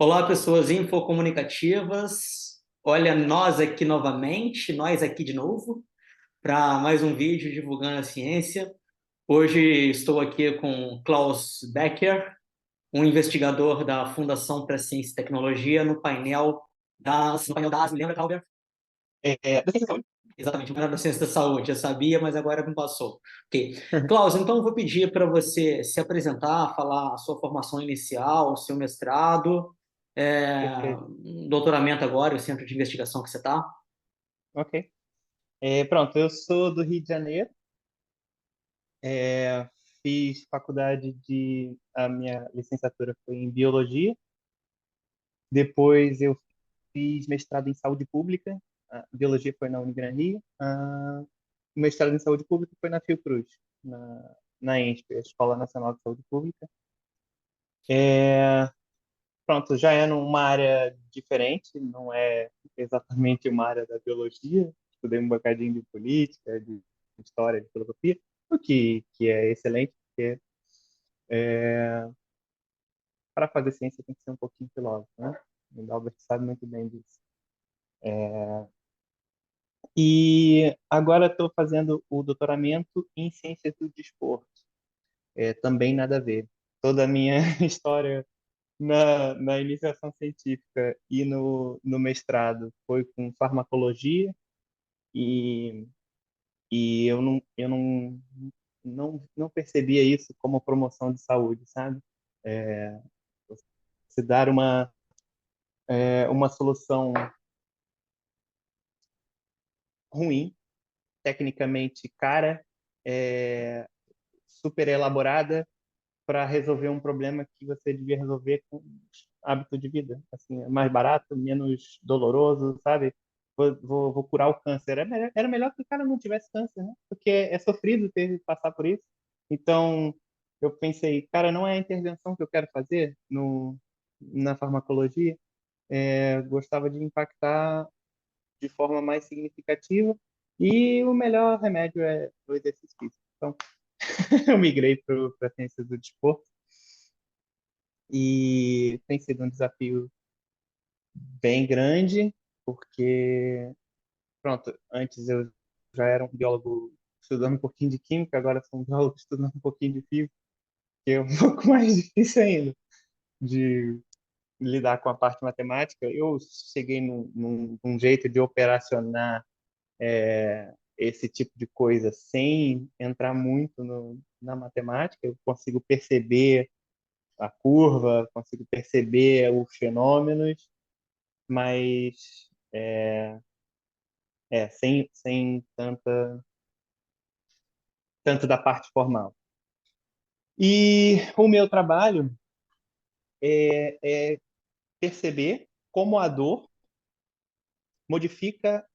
Olá, pessoas infocomunicativas. Olha, nós aqui novamente, nós aqui de novo, para mais um vídeo divulgando a ciência. Hoje estou aqui com Klaus Becker, um investigador da Fundação para Ciência e Tecnologia, no painel das, me lembra, Clauber? Da ciência da saúde. Exatamente, no painel da ciência da saúde. Eu sabia, mas agora me passou. Ok. Klaus, então eu vou pedir para você se apresentar, falar a sua formação inicial, o seu mestrado, Perfeito. doutoramento agora, o centro de investigação que você está. Ok. Pronto, eu sou do Rio de Janeiro. É, Fiz faculdade de... A minha licenciatura foi em Biologia. Depois eu fiz mestrado em Saúde Pública. A Biologia foi na Unigran Rio. O mestrado em Saúde Pública foi na Fiocruz, na ENSP, a Escola Nacional de Saúde Pública. É, Pronto, já é numa área diferente, não é exatamente uma área da biologia. Estudei um bocadinho de política, de história, de filosofia, o que é excelente, porque para fazer ciência tem que ser um pouquinho filósofo, né? O Dalbert sabe muito bem disso. E agora estou fazendo o doutoramento em ciências do desporto. Também nada a ver. Toda a minha história na iniciação científica e no mestrado foi com farmacologia e, e eu não percebia isso como promoção de saúde, sabe? É, Se dar uma solução ruim, tecnicamente cara, é, super elaborada para resolver um problema que você devia resolver com hábito de vida. Assim, é mais barato, menos doloroso, sabe? Vou curar o câncer. Era melhor que o cara não tivesse câncer, né? Porque é sofrido ter que passar por isso. Então, eu pensei, cara, não é a intervenção que eu quero fazer na farmacologia. Gostava de impactar de forma mais significativa e o melhor remédio é o exercício físico. Então, eu migrei para a ciência do desporto e tem sido um desafio bem grande, porque, pronto, antes eu já era um biólogo estudando um pouquinho de química, agora sou um biólogo estudando um pouquinho de física, que é um pouco mais difícil ainda de lidar com a parte matemática. Eu cheguei num jeito de operacionar esse tipo de coisa sem entrar muito na matemática. Eu consigo perceber a curva, consigo perceber os fenômenos, mas sem tanto da parte formal. E o meu trabalho é perceber como a dor modifica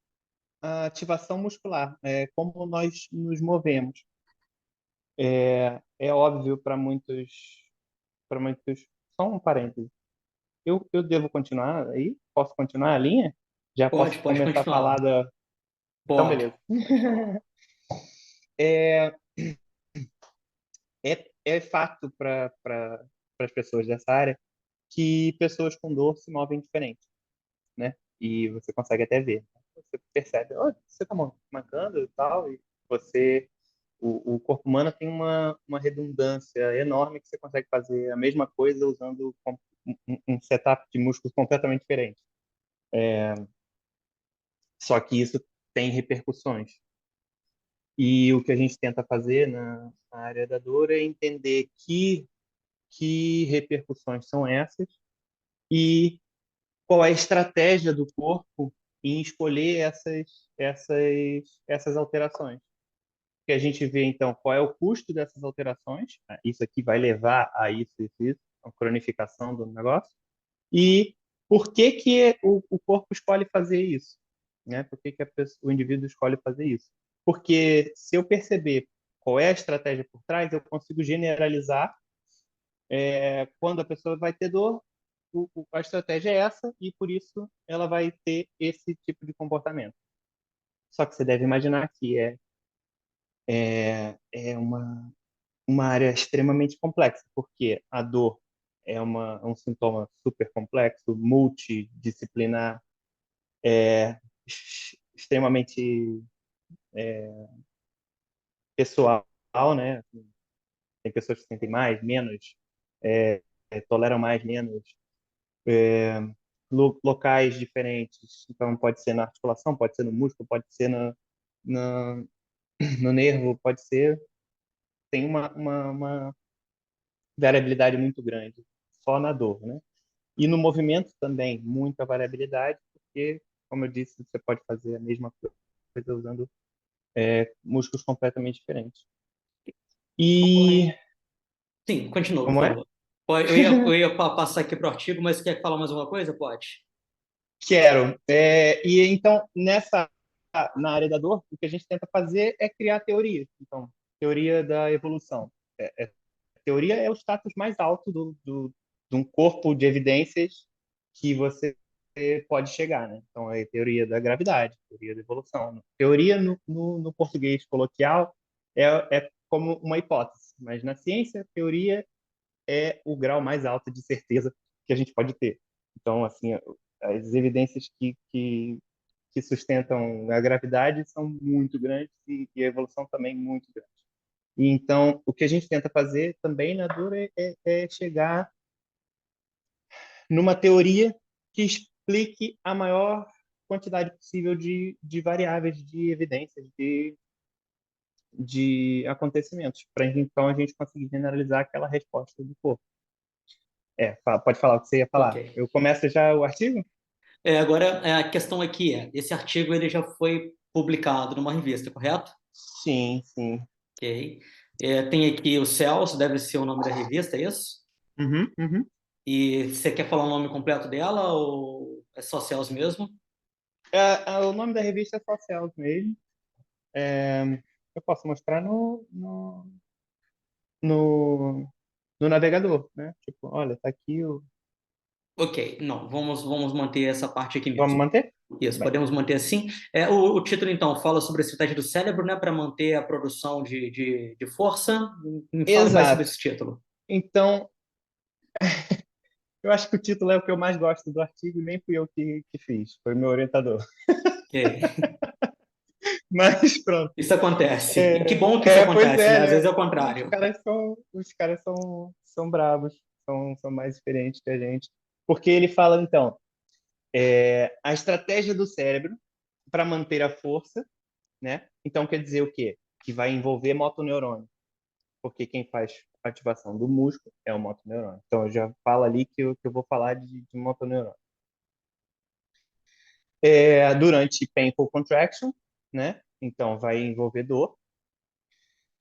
a ativação muscular, como nós nos movemos. É óbvio para muitos. Só um parêntese. Eu devo continuar aí? Posso continuar a linha? Já posso Pode começar a falar continuar. da. Então, Pode. beleza. É, é fato para as pessoas dessa área que pessoas com dor se movem diferente, né? E você consegue até ver. Você percebe, oh, você está mancando e tal, e o corpo humano tem uma redundância enorme que você consegue fazer a mesma coisa usando um setup de músculos completamente diferente. Só que isso tem repercussões. E o que a gente tenta fazer na área da dor é entender que repercussões são essas e qual é a estratégia do corpo em escolher essas alterações. Que a gente vê, então, qual é o custo dessas alterações, isso aqui vai levar a isso, isso, isso, a cronificação do negócio, e por que que o corpo escolhe fazer isso, né? Por que que o indivíduo escolhe fazer isso? Porque se eu perceber qual é a estratégia por trás, eu consigo generalizar quando a pessoa vai ter dor, a estratégia é essa e por isso ela vai ter esse tipo de comportamento. Só que você deve imaginar que é uma área extremamente complexa, porque a dor um sintoma super complexo, multidisciplinar, extremamente pessoal, né? Tem pessoas que sentem mais, menos, toleram mais, menos, locais diferentes. Então, pode ser na articulação, pode ser no músculo, pode ser no, no nervo, pode ser. Tem uma variabilidade muito grande, só na dor, né? E no movimento também, muita variabilidade, porque, como eu disse, você pode fazer a mesma coisa usando músculos completamente diferentes. E Sim, continua, por como é? favor. Eu ia passar aqui para o artigo, mas quer falar mais alguma coisa? Pode. Quero. E então, na área da dor, o que a gente tenta fazer é criar teorias. Então, teoria da evolução. Teoria é o status mais alto de um corpo de evidências que você pode chegar, né? Então, é teoria da gravidade, teoria da evolução. Teoria, no português coloquial, é como uma hipótese, mas na ciência, teoria é o grau mais alto de certeza que a gente pode ter. Então, assim, as evidências que sustentam a gravidade são muito grandes e a evolução também muito grande. E então, o que a gente tenta fazer também na dor é chegar numa teoria que explique a maior quantidade possível de variáveis, de evidências, de acontecimentos, para então a gente conseguir generalizar aquela resposta do corpo. Pode falar o que você ia Ok. falar. Eu começo já o artigo? Agora, a questão aqui esse artigo ele já foi publicado numa revista, correto? Sim, sim. Ok. Tem aqui o Celso, deve ser o nome da revista, é isso? Uhum, uhum. E você quer falar o nome completo dela ou é só Celso mesmo? O nome da revista é só Cells mesmo. É, eu posso mostrar no, no navegador, né? Tipo, olha, tá aqui o. Ok, não, vamos manter essa parte aqui Vamos mesmo. manter? Isso, Bem, podemos manter assim. O título, então, fala sobre a estratégia do cérebro, né, para manter a produção de força. Me fale mais sobre exato. esse título. Então, eu acho que o título é o que eu mais gosto do artigo, e nem fui eu que fiz, foi meu orientador. Ok. Mas pronto. Isso acontece. E que bom que isso Pois acontece, né? é, Às vezes né? é o contrário. Os caras são bravos, são mais experientes que a gente. Porque ele fala, então, a estratégia do cérebro para manter a força, né? Então quer dizer o quê? Que vai envolver motoneurônio, porque quem faz a ativação do músculo é o motoneurônio. Então eu já falo ali que eu vou falar de motoneurônio. Durante painful contraction, né? Então vai envolver dor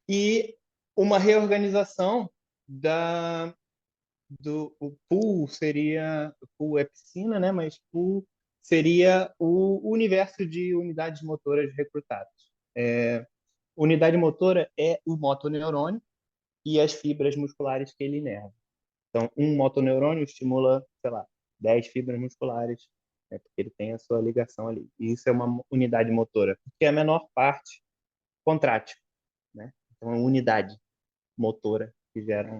e uma reorganização da o pool seria o pool é piscina, né? Mas pool seria o universo de unidades motoras recrutadas. Unidade motora é o motoneurônio e as fibras musculares que ele inerva. Então, um motoneurônio estimula, sei lá, 10 fibras musculares, né, porque ele tem a sua ligação ali. E isso é uma unidade motora, porque é a menor parte contrátil, né? Então, é uma unidade motora que gera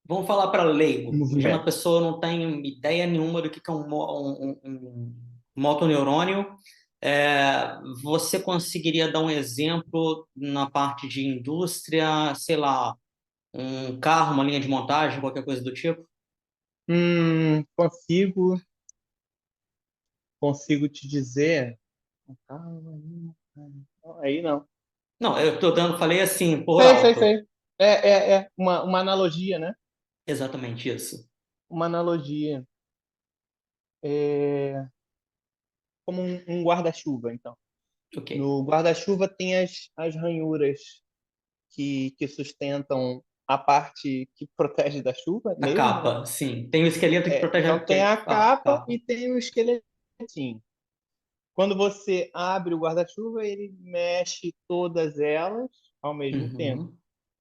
Vamos falar para um leigo. Imagina a movimento. pessoa não tem ideia nenhuma do que é um motoneurônio. Você conseguiria dar um exemplo na parte de indústria, sei lá, um carro, uma linha de montagem, qualquer coisa do tipo? Consigo te dizer. Aí não. Não, eu estou dando, falei assim, por alto. Sei. É uma analogia, né? Exatamente isso. Uma analogia. É, como um guarda-chuva, então. Ok. No guarda-chuva tem as ranhuras que sustentam a parte que protege da chuva A nele, né? capa, sim. Tem o esqueleto que protege Então que tem a capa capa. e tem o esqueletinho. Quando você abre o guarda-chuva, ele mexe todas elas ao mesmo tempo. Uhum.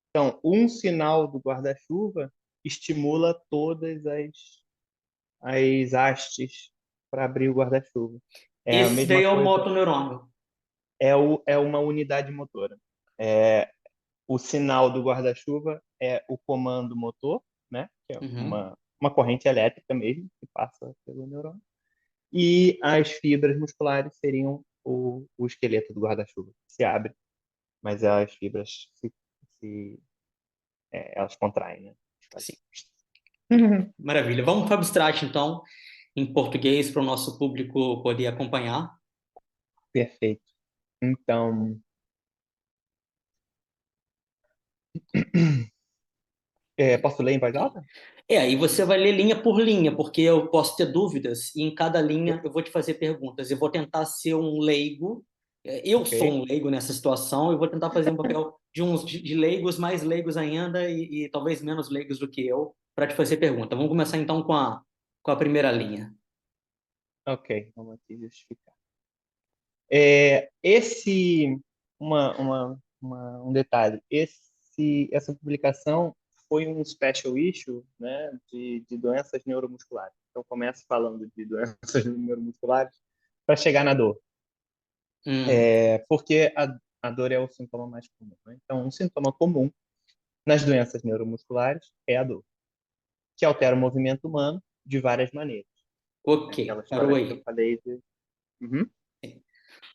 Então, um sinal do guarda-chuva estimula todas as hastes para abrir o guarda-chuva. É a Esse mesma daí é o coisa, motoneurônio. é uma unidade motora. O sinal do guarda-chuva é o comando motor, né? Que é Uhum. uma corrente elétrica mesmo que passa pelo neurônio. E as fibras musculares seriam o esqueleto do guarda-chuva, que se abre, mas as fibras elas contraem, né? Sim. Uhum. Maravilha. Vamos para o abstract, então, em português, para o nosso público poder acompanhar. Perfeito. Então, posso ler em voz alta? Aí você vai ler linha por linha, porque eu posso ter dúvidas, e em cada linha eu vou te fazer perguntas. Eu vou tentar ser um leigo, eu Ok. sou um leigo nessa situação, eu vou tentar fazer um papel de leigos mais leigos ainda, e talvez menos leigos do que eu, para te fazer pergunta. Vamos começar então com a primeira linha. Ok, vamos aqui justificar. É, esse, um detalhe, essa publicação foi um special issue, né, de doenças neuromusculares. Então, começa falando de doenças neuromusculares para chegar na dor. Hum, Porque a dor é o sintoma mais comum, né? Então, um sintoma comum nas doenças neuromusculares é a dor, que altera o movimento humano de várias maneiras. ok, Aquela parou história que eu aí. falei de... Uhum.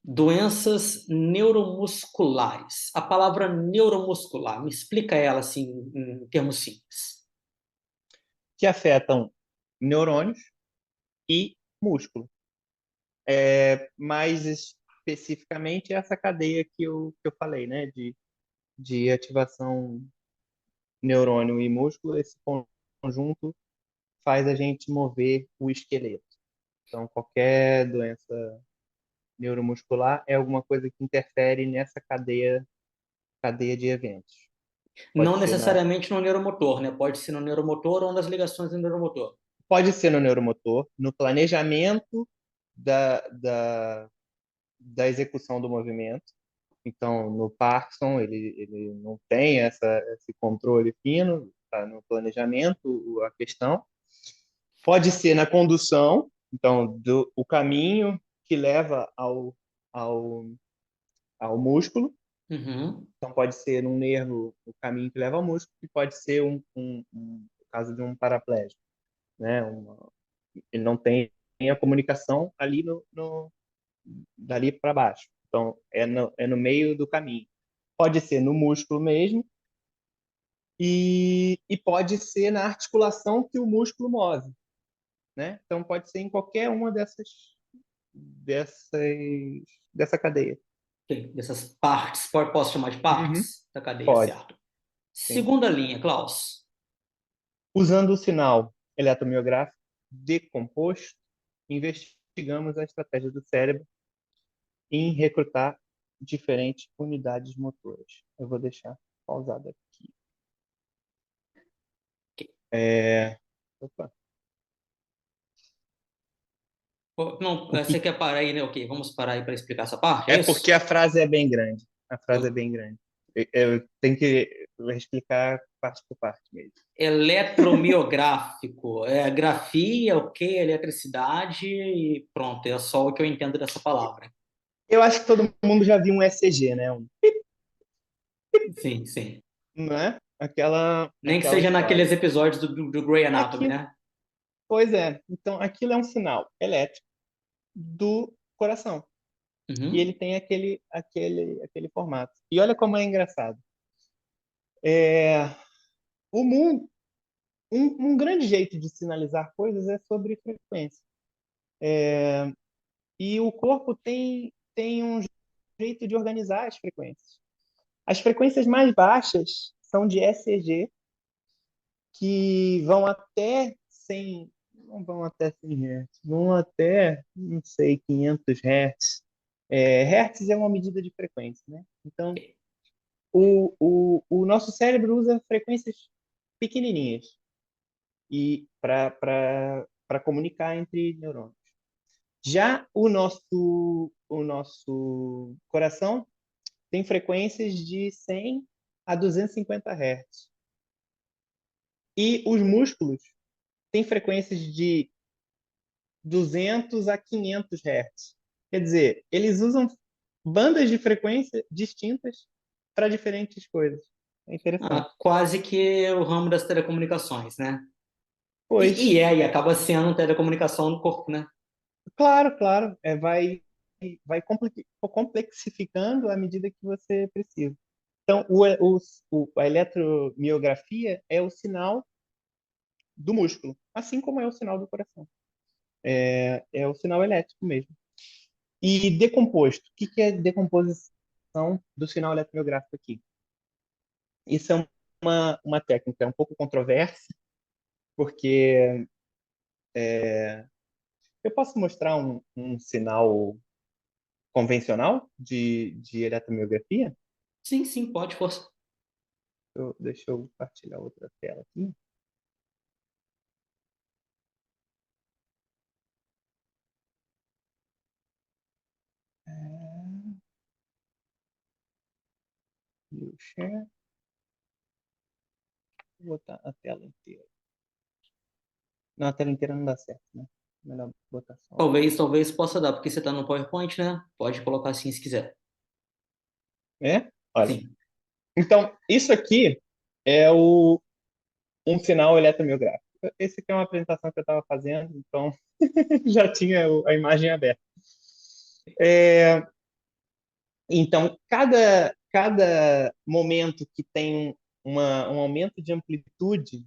Doenças neuromusculares. A palavra neuromuscular, me explica ela assim, em termos simples. Que afetam neurônios e músculo. Mais especificamente essa cadeia que eu falei, né? De ativação neurônio e músculo, esse conjunto faz a gente mover o esqueleto. Então, qualquer doença neuromuscular é alguma coisa que interfere nessa cadeia de eventos. Não Pode ser necessariamente no neuromotor, né? Pode ser no neuromotor ou nas ligações do neuromotor. pode ser no neuromotor, no planejamento da execução do movimento. Então, no Parkinson, ele não tem esse controle fino, tá no planejamento a questão. Pode ser na condução, então, o caminho que leva ao, ao músculo. Uhum. Então, pode ser num nervo o caminho que leva ao músculo, e pode ser o caso de um paraplégico, né? Ele não tem a comunicação ali dali para baixo. Então, é no meio do caminho. Pode ser no músculo mesmo e pode ser na articulação que o músculo move, né? Então, pode ser em qualquer uma dessas dessa cadeia. Ok, dessas partes, posso chamar de Uhum. partes da cadeia, Pode, certo? sim. Segunda linha, Klaus. Usando o sinal eletromiográfico decomposto, investigamos a estratégia do cérebro em recrutar diferentes unidades motoras. Eu vou deixar pausado aqui. Ok. Opa. Não, O você que quer parar aí, né? Ok, vamos parar aí para explicar essa parte, é É porque isso? a frase é bem grande. A frase é bem grande. Eu tenho que explicar parte por parte mesmo. Eletromiográfico. É grafia, ok, eletricidade e pronto, é só o que eu entendo dessa palavra. Eu acho que todo mundo já viu um ECG, né? Sim, sim. Não é? Aquela, Nem que aquela seja naqueles história. episódios do Grey Anatomy, Aquilo, né? pois é. Então, aquilo é um sinal elétrico do coração. E ele Uhum. tem aquele formato. E olha como é engraçado. É, o mundo, um grande jeito de sinalizar coisas é sobre frequência. E o corpo tem um jeito de organizar as frequências. As frequências mais baixas são de ECG, que vão até 100, não vão até 100 Hz, vão até, não sei, 500 Hz. Hertz é uma medida de frequência, né? Então, o nosso cérebro usa frequências pequenininhas e para comunicar entre neurônios. Já o nosso coração tem frequências de 100 a 250 Hz. E os músculos têm frequências de 200 a 500 Hz. Quer dizer, eles usam bandas de frequência distintas para diferentes coisas. É interessante. Quase que o ramo das telecomunicações, né? Pois, E acaba sendo telecomunicação no corpo, né? claro, claro, vai complexificando à medida que você precisa. Então, a eletromiografia é o sinal do músculo, assim como é o sinal do coração. É o sinal elétrico mesmo. E decomposto. O que que é decomposição do sinal eletromiográfico aqui? Isso é uma técnica um pouco controversa, porque eu posso mostrar um sinal convencional de eletromiografia? Sim, sim, pode, força. Deixa eu compartilhar outra tela aqui. Vou share, vou botar a tela inteira. Não, a tela inteira não dá certo, né? Melhor botar só. Talvez possa dar, porque você está no PowerPoint, né? Pode colocar assim se quiser. É? Olha. Sim. Então, isso aqui é um sinal eletromiográfico. Esse aqui é uma apresentação que eu estava fazendo, então já tinha a imagem aberta. Então, cada momento que tem um aumento de amplitude,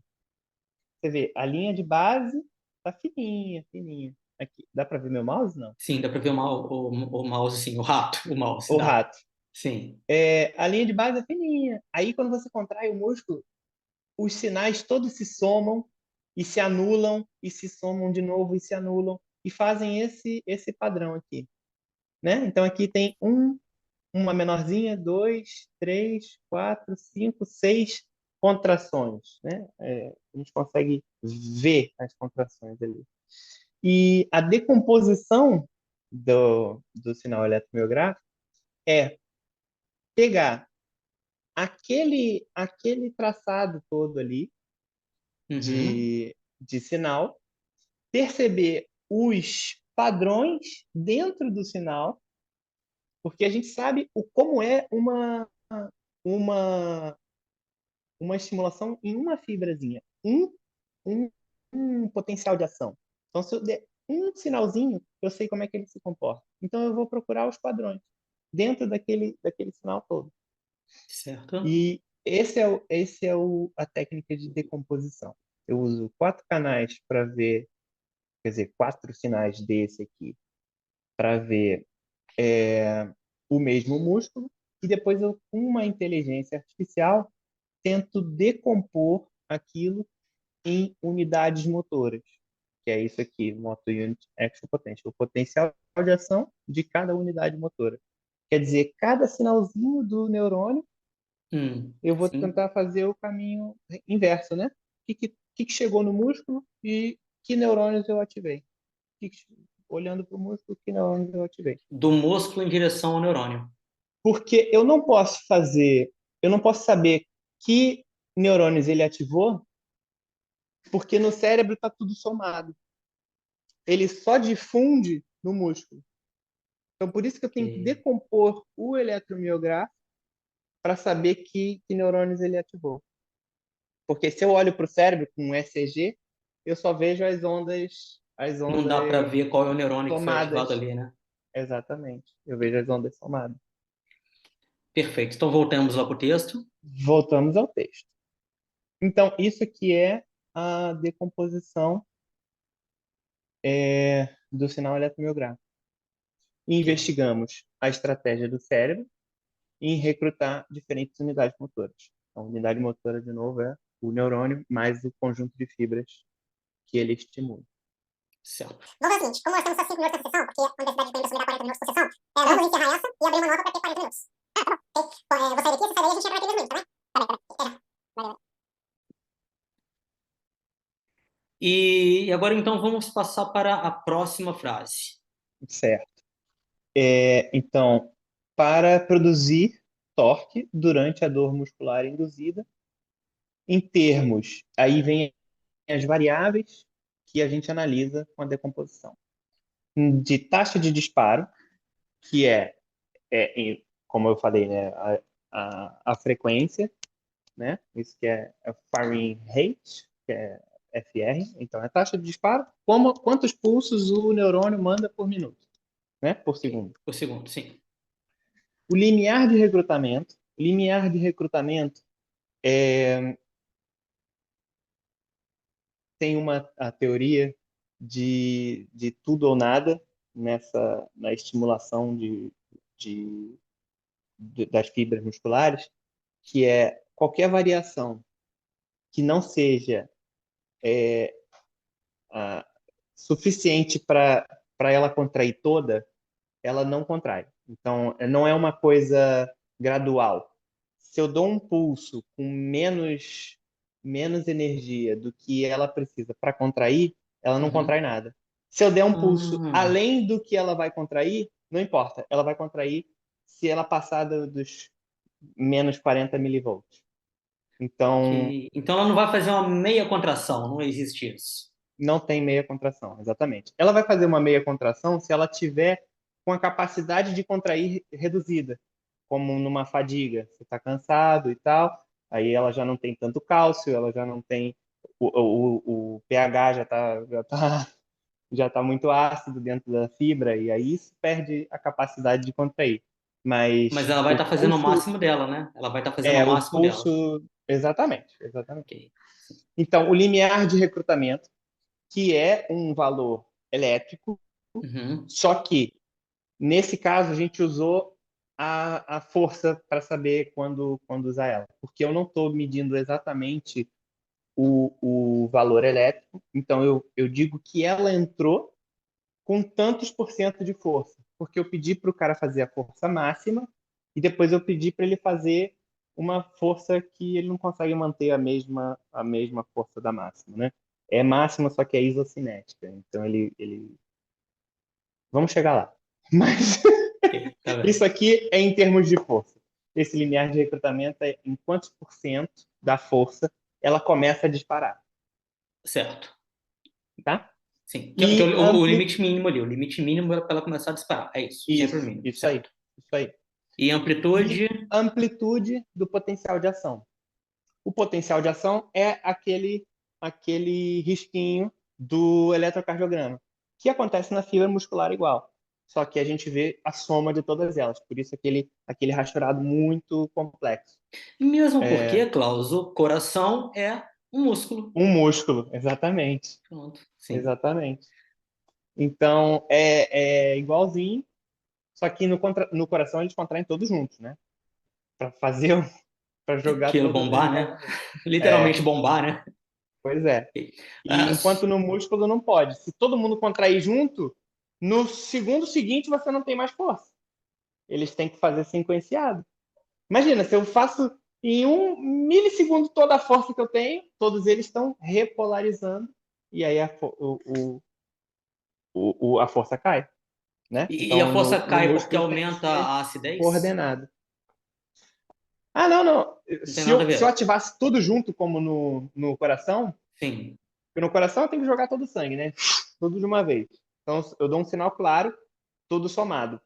você vê, a linha de base tá fininha, fininha. Aqui, dá para ver meu mouse? Não. Sim, dá para ver o mouse, sim, o rato, o mouse, O dá. rato. Sim. A linha de base é fininha. Aí, quando você contrai o músculo, os sinais todos se somam e se anulam e se somam de novo e se anulam e fazem esse padrão aqui, né? Então aqui tem uma menorzinha, dois, três, quatro, cinco, seis contrações, né? A gente consegue ver as contrações ali. E a decomposição do sinal eletromiográfico é pegar aquele traçado todo ali Uhum. de sinal, perceber os padrões dentro do sinal, porque a gente sabe como é uma, uma estimulação em uma fibrazinha, um, um potencial de ação. Então, se eu der um sinalzinho, eu sei como é que ele se comporta. Então, eu vou procurar os padrões dentro daquele sinal todo. Certo. E esse é a técnica de decomposição. Eu uso 4 canais para ver, quer dizer, 4 sinais desse aqui para ver o mesmo músculo, e depois eu, com uma inteligência artificial, tento decompor aquilo em unidades motoras, que é isso aqui, Motor Unit Action Potential, o potencial de ação de cada unidade motora. Quer dizer, cada sinalzinho do neurônio, eu vou Sim. tentar fazer o caminho inverso, né? O que chegou no músculo e que neurônios eu ativei. Olhando para o músculo, que neurônios eu ativei. Do músculo em direção ao neurônio. Porque eu não posso saber que neurônios ele ativou, porque no cérebro está tudo somado. Ele só difunde no músculo. Então, por isso que eu tenho que Ok. decompor o eletromiográfico para saber que neurônios ele ativou. Porque se eu olho para o cérebro com um ECG, eu só vejo as Não dá para ondas ver qual é o neurônio que foi ativado somadas. ali, né? Exatamente. Eu vejo as ondas somadas. Perfeito. Então voltamos lá para o texto. Voltamos ao texto. Então, isso aqui é a decomposição do sinal eletromiográfico. Ok. Investigamos a estratégia do cérebro em recrutar diferentes unidades motoras. A unidade motora, de novo, é o neurônio mais o conjunto de fibras que ele estimula. Certo. Vamos fazer o seguinte, como nós temos só 5 minutos de sessão, porque a universidade ainda me dá 40 minutos por sessão, vamos encerrar essa e abrir uma nova para ter 40 minutos. Tá bom. Vou sair daqui, você sai daí, a gente entra daqui 10 minutos, tá bem? Tá bem. Valeu. E agora então vamos passar para a próxima frase. Certo. Então, para produzir torque durante a dor muscular induzida, em termos, aí vem as variáveis que a gente analisa com a decomposição. De taxa de disparo, que como eu falei, né, a frequência né? Isso que é firing rate, que é FR, então é a taxa de disparo, quantos pulsos o neurônio manda por minuto, né? Por segundo. Por segundo, sim. O limiar de recrutamento tem a teoria de tudo ou nada na estimulação das fibras musculares, que é qualquer variação que não seja suficiente para ela contrair toda, ela não contrai. Então, não é uma coisa gradual. Se eu dou um pulso com menos energia do que ela precisa para contrair, ela não contrai nada. Se eu der um pulso além do que ela vai contrair, não importa. Ela vai contrair se ela passar dos menos 40 milivolts. Então, Então ela não vai fazer uma meia contração, não existe isso. não tem meia contração, exatamente. Ela vai fazer uma meia contração se ela tiver com a capacidade de contrair reduzida, como numa fadiga. Você está cansado e tal, aí ela já não tem tanto cálcio, ela já não tem o pH já tá muito ácido dentro da fibra e aí isso perde a capacidade de contrair. Mas Mas ela vai o estar fazendo o pulso máximo dela, né? Ela vai estar fazendo o o máximo dela. pulso exatamente. Ok. Sim. Então, o limiar de recrutamento, que é um valor elétrico, só que nesse caso a gente usou a força para saber quando usar ela, porque eu não estou medindo exatamente o valor elétrico, então eu digo que ela entrou com tantos por cento de força, porque eu pedi para o cara fazer a força máxima e depois eu pedi para ele fazer uma força que ele não consegue manter a mesma força da máxima, né? É máxima, só que é isocinética. Então vamos chegar lá. Mas Ok, tá bem. isso aqui é em termos de força. Esse limiar de recrutamento é em quantos por cento da força ela começa a disparar, Certo. tá? Sim. Que é E o limite mínimo ali. O limite mínimo é para ela começar a disparar. É isso. Sempre o isso, mínimo. isso aí, Certo. isso aí. E E amplitude? amplitude do potencial de ação. O potencial de ação é aquele risquinho do eletrocardiograma, que acontece na fibra muscular igual. Só que a gente vê a soma de todas elas, por isso aquele rastreado muito complexo. E mesmo porque, Klaus, o coração é um músculo. Um músculo, exatamente. Pronto. Sim. Exatamente. Então, é igualzinho, só que no coração eles contraem todos juntos, né? Para jogar Aquilo todos eles bombar, lá né? na frente. Literalmente É, bombar, né? pois é. E Ah, enquanto no músculo não pode. Se todo mundo contrair junto, no segundo seguinte você não tem mais força. Eles têm que fazer sequenciado. Imagina, se eu faço em 1 milissegundo toda a força que eu tenho, todos eles estão repolarizando e aí a força cai, né? e a Então força no cai porque músculo tem que aumenta ser a acidez? coordenado. Ah, não, não. Não tem Se nada a eu, se eu ver. ativasse tudo junto, como no coração, Sim. porque no coração eu tenho que jogar todo o sangue, né? Tudo de uma vez. Então eu dou um sinal claro, tudo somado.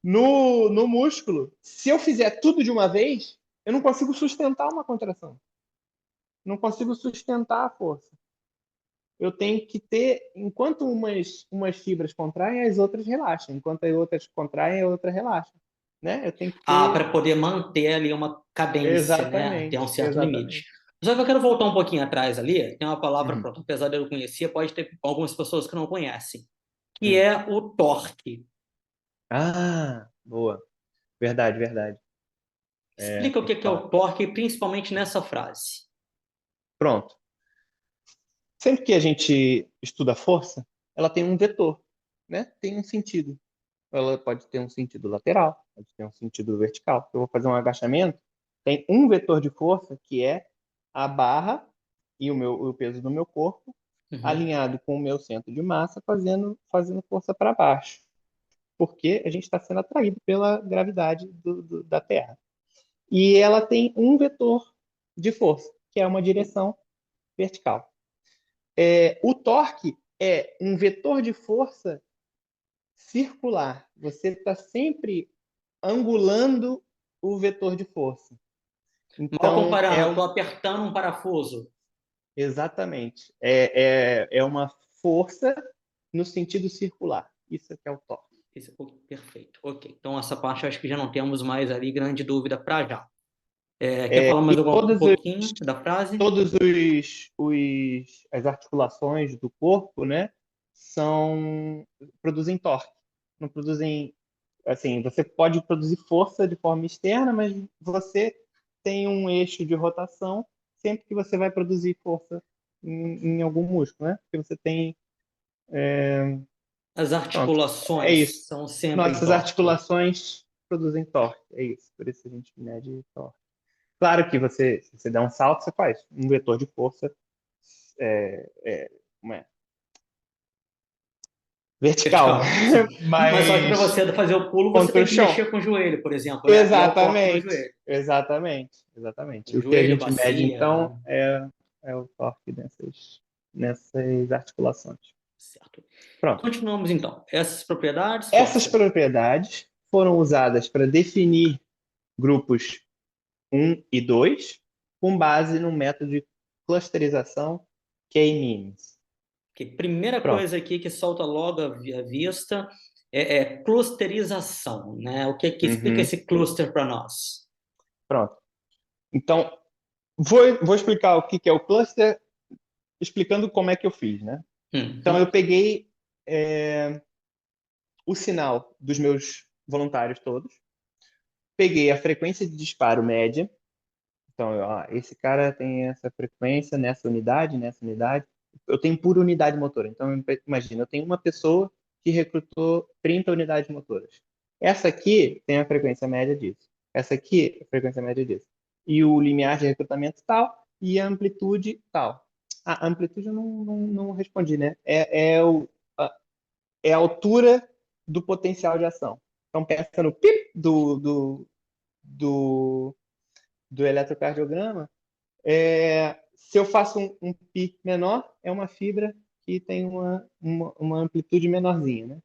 No músculo, se eu fizer tudo de uma vez, eu não consigo sustentar uma contração. Não consigo sustentar a força. Eu tenho que ter, enquanto umas fibras contraem, as outras relaxam. Enquanto as outras contraem, a outra relaxa. Né? Eu tenho que Ah, ter. para poder manter ali uma cadência, né? Tem um Exatamente, certo limite. exatamente. Só que eu quero voltar um pouquinho atrás ali. Tem uma palavra, Uhum. pronto, apesar de eu conhecer, pode ter algumas pessoas que não conhecem, que Uhum. é o torque. Ah, boa. Verdade, verdade. Explica o que é o Torque. torque, principalmente nessa frase. Pronto. Sempre que a gente estuda força, ela tem um vetor, né? Tem um sentido. Ela pode ter um sentido lateral, pode ter um sentido vertical. Eu vou fazer um agachamento, tem um vetor de força que é a barra e o peso do meu corpo Uhum. alinhado com o meu centro de massa, fazendo força para baixo, porque a gente está sendo atraído pela gravidade da Terra. E ela tem um vetor de força, que é uma direção vertical. O torque é um vetor de força circular. Você está sempre angulando o vetor de força. Mal Então, comparando, eu estou apertando um parafuso. exatamente. É uma força no sentido circular. Isso é que é o torque. Perfeito. Ok. Então, essa parte eu acho que já não temos mais ali grande dúvida para já. Quer falar mais E um pouquinho da frase? todos as articulações do corpo, né, produzem torque. Não produzem, assim, você pode produzir força de forma externa, mas você tem um eixo de rotação sempre que você vai produzir força em algum músculo, né? Porque você tem, As pronto, é isso. articulações são sempre em Nossas torque. articulações produzem torque, é isso. Por isso a gente mede torque. Claro que se você der um salto, você faz um vetor de força como é? Vertical, Vertical, sim. Mas só que para mas você fazer o pulo, você contra tem o que chão. mexer com o joelho, por exemplo, né? Criar o corte no Exatamente, joelho. exatamente. O O que a joelho, gente mede, bacia, então, é o torque nessas articulações. certo. Pronto. Continuamos então. Essas propriedades, Essas força. propriedades foram usadas para definir grupos 1 e 2, com base no método de clusterização K-means. Que primeira Pronto. coisa aqui que salta logo à vista é clusterização, né? O que explica Uhum. esse cluster para nós? Pronto. Então, vou explicar o que é o cluster, explicando como é que eu fiz, né? Então, Uhum. eu peguei o sinal dos meus voluntários todos, peguei a frequência de disparo média. Então, esse cara tem essa frequência nessa unidade. Eu tenho por unidade motora. Então, imagina, eu tenho uma pessoa que recrutou 30 unidades motoras. Essa aqui tem a frequência média disso. Essa aqui, a frequência média disso. E o limiar de recrutamento tal, e a amplitude tal. A amplitude eu não respondi, né? É a altura do potencial de ação. Então, pensa no pip do, do eletrocardiograma. Se eu faço um pi menor, é uma fibra que tem uma amplitude menorzinha, né?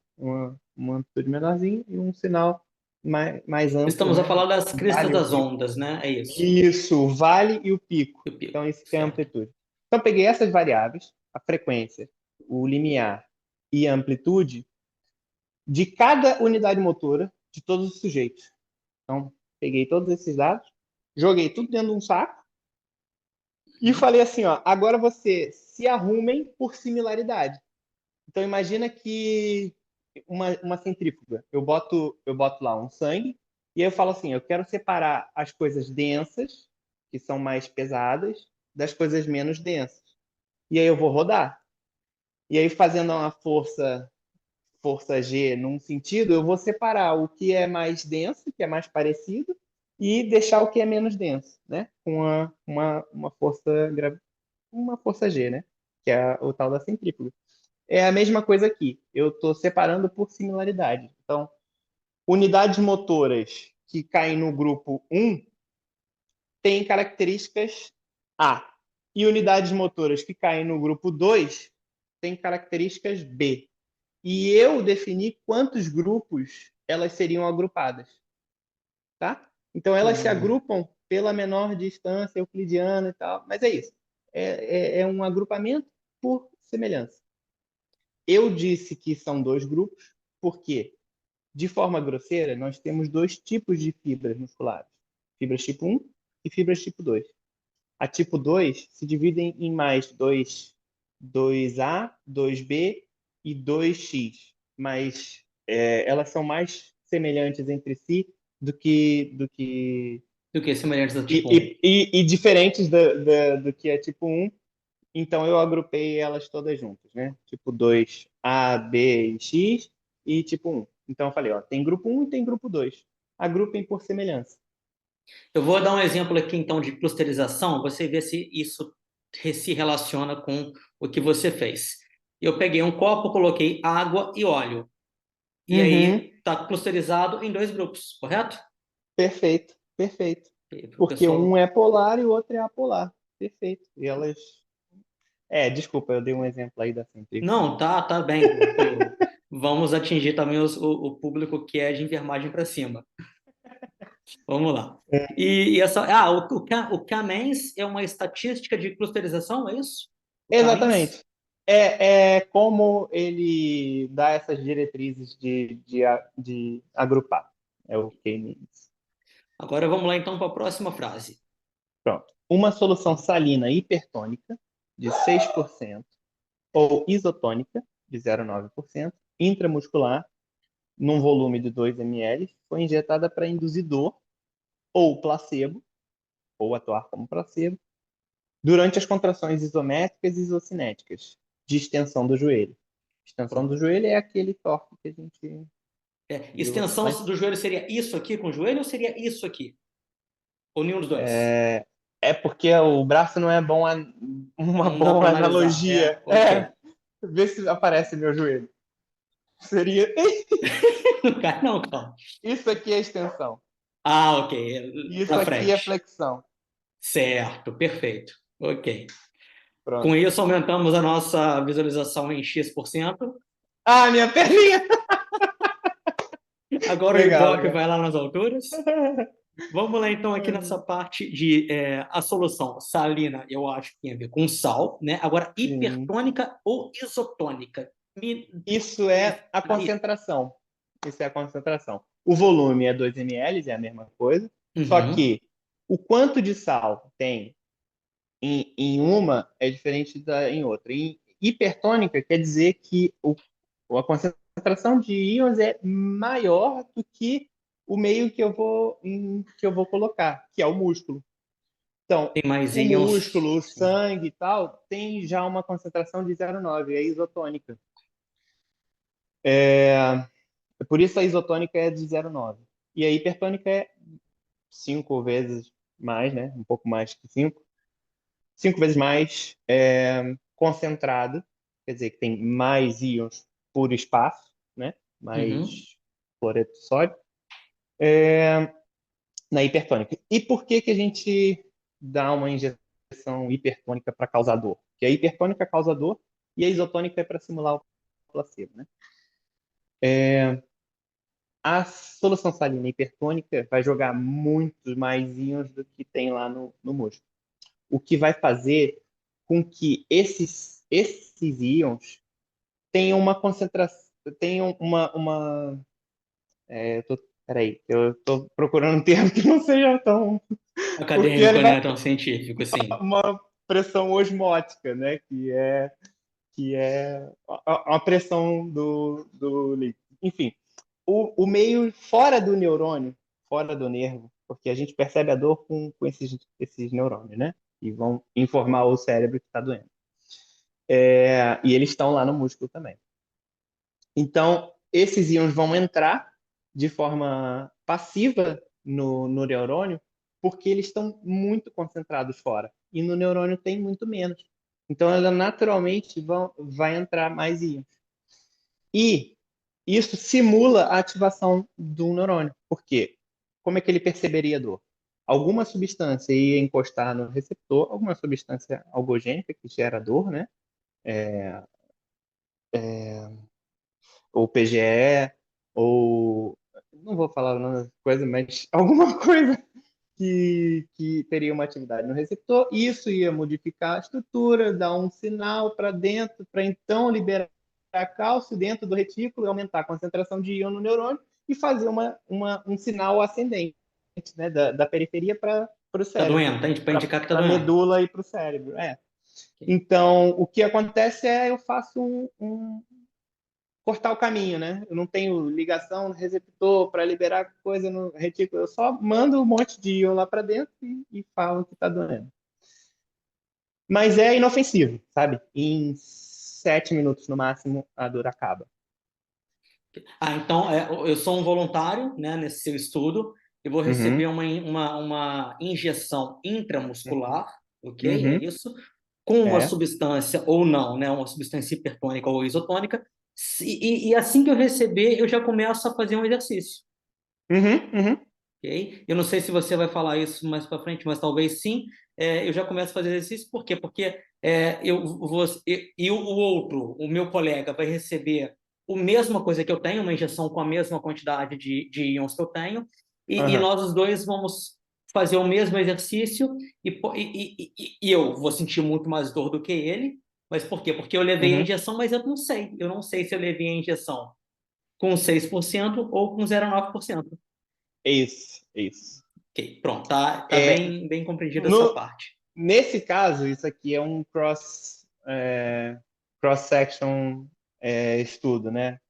Uma amplitude menorzinha e um sinal mais amplo, Estamos a né? falar das O cristas vale e o das pico. ondas, né? É isso. Isso, o vale e o pico. E o pico, Então, isso que é a certo. amplitude. Então, eu peguei essas variáveis, a frequência, o limiar e a amplitude, de cada unidade motora de todos os sujeitos. Então, peguei todos esses dados, joguei tudo dentro de um saco e falei assim, ó, agora você se arrumem por similaridade. Então, imagina que uma centrífuga, eu boto lá um sangue e aí eu falo assim, eu quero separar as coisas densas, que são mais pesadas, das coisas menos densas. E aí eu vou rodar. E aí, fazendo uma força G num sentido, eu vou separar o que é mais denso, que é mais parecido, e deixar o que é menos denso, né? Com uma força G, né? Que é o tal da centrífuga. É a mesma coisa aqui. Eu estou separando por similaridade. Então, unidades motoras que caem no grupo 1 têm características A. E unidades motoras que caem no grupo 2 têm características B. E eu defini quantos grupos elas seriam agrupadas, tá? Então elas se agrupam pela menor distância euclidiana e tal, mas é isso. É um agrupamento por semelhança. Eu disse que são dois grupos, porque, de forma grosseira, nós temos dois tipos de fibras musculares: fibras tipo 1 e fibras tipo 2. A tipo 2 se dividem em mais 2A, 2B e 2X, mas elas são mais semelhantes entre si do que Do que semelhantes do tipo 1. e diferentes do que é tipo 1. Então eu agrupei elas todas juntas, né? Tipo 2, A, B e X e tipo 1. Então eu falei, ó, tem grupo 1 e tem grupo 2. Agrupem por semelhança. Eu vou dar um exemplo aqui, então, de clusterização, você vê se isso se relaciona com o que você fez. Eu peguei um copo, coloquei água e óleo. E Uhum. aí está clusterizado em dois grupos, correto? Perfeito, perfeito. Para o Porque um pessoal. é polar e o outro é apolar. Perfeito. E elas. Desculpa, eu dei um exemplo aí da centrífuga. Não, tá bem. Vamos atingir também o público que é de enfermagem para cima. Vamos lá. O K-means é uma estatística de clusterização, é isso? O K-means? Exatamente. É como ele dá essas diretrizes de agrupar. É o K-means. Agora vamos lá então para a próxima frase. Pronto. Uma solução salina hipertônica de 6% ou isotônica de 0,9% intramuscular num volume de 2 ml foi injetada para induzir dor ou placebo, ou atuar como placebo, durante as contrações isométricas e isocinéticas de extensão do joelho. Extensão do Pronto. joelho é aquele torque que a gente viu Extensão antes. do joelho seria isso aqui com o joelho ou seria isso aqui? Ou nenhum dos dois? É porque o braço não é uma Não dá para boa analisar. analogia. Ok. Vê se aparece meu joelho. Seria Não, calma. isso aqui é a extensão. Ok. Isso Para aqui é frente. flexão. Certo, perfeito. Ok. Com Pronto. isso, aumentamos a nossa visualização em X%. Ah, minha perninha! Agora o Legal, Ibope legal. vai lá nas alturas. Vamos lá, então, aqui nessa parte de a solução salina, eu acho que tem a ver com sal, né? Agora, Sim. hipertônica ou isotônica? Isso é a Aí. concentração. Isso é a concentração. O volume é 2 ml, é a mesma coisa. Só Uhum. que o quanto de sal tem em uma é diferente em outra. Em hipertônica quer dizer que a concentração de íons é maior do que o meio que eu vou colocar, que é o músculo. Então, Tem mais o íons. músculo, o Sim. sangue e tal, tem já uma concentração de 0,9, é isotônica. Por isso a isotônica é de 0,9. E a hipertônica é 5 vezes mais, né? Um pouco mais que 5. 5 vezes mais concentrado, quer dizer que tem mais íons por espaço, né? Uhum. Mais cloreto de sódio, é, na hipertônica. E por que que a gente dá uma injeção hipertônica para causar dor? Porque a hipertônica causa dor e a isotônica é para simular o placebo, né? A solução salina hipertônica vai jogar muitos mais íons do que tem lá no músculo. O que vai fazer com que esses íons tenham uma concentração, tenham peraí, eu estou procurando um termo que não seja tão... Porque ele Acadêmico, vai né? Tão científico, sim. uma pressão osmótica, né? Que é a pressão do líquido. Enfim, o meio fora do neurônio, fora do nervo, porque a gente percebe a dor com esses neurônios, né? E vão informar o cérebro que está doendo. E eles estão lá no músculo também. Então, esses íons vão entrar de forma passiva no neurônio, porque eles estão muito concentrados fora. E no neurônio tem muito menos. Então, ela naturalmente vai entrar mais íons. E isso simula a ativação do neurônio. Por quê? Como é que ele perceberia dor? Alguma substância ia encostar no receptor, alguma substância algogênica que gera dor, né? Ou PGE, ou... Não vou falar o nome da coisa, mas alguma coisa que teria uma atividade no receptor. Isso ia modificar a estrutura, dar um sinal para dentro, para então liberar cálcio dentro do retículo e aumentar a concentração de íon no neurônio e fazer um sinal ascendente, né, da periferia para o Tá cérebro, doendo, tá? Para para indicar que tá a doendo. medula e para o cérebro. Então, o que acontece é eu faço cortar o caminho, né? Eu não tenho ligação no receptor para liberar coisa no retículo, eu só mando um monte de íon lá para dentro e falo que está doendo. Mas é inofensivo, sabe? Em 7 minutos no máximo a dor acaba. Então, eu sou um voluntário, né, nesse seu estudo. Eu vou receber Uhum, uma injeção uhum, intramuscular, ok? É uhum, isso? Com uma é. substância ou não, né? Uma substância hipertônica ou isotônica. E assim que eu receber, eu já começo a fazer um exercício, Uhum, uhum, ok? Eu não sei se você vai falar isso mais para frente, mas talvez sim. Eu já começo a fazer exercício, por quê? Porque o outro, o meu colega, vai receber a mesma coisa que eu tenho, uma injeção com a mesma quantidade de íons que eu tenho, e Aham. nós os dois vamos fazer o mesmo exercício e eu vou sentir muito mais dor do que ele. Mas por quê? Porque eu levei a Uhum. injeção, mas eu não sei. Eu não sei se eu levei a injeção com 6% ou com 0,9%. É isso, é isso. Ok, pronto, tá É, bem compreendida essa no, parte. nesse caso, isso aqui é um cross-section estudo, né?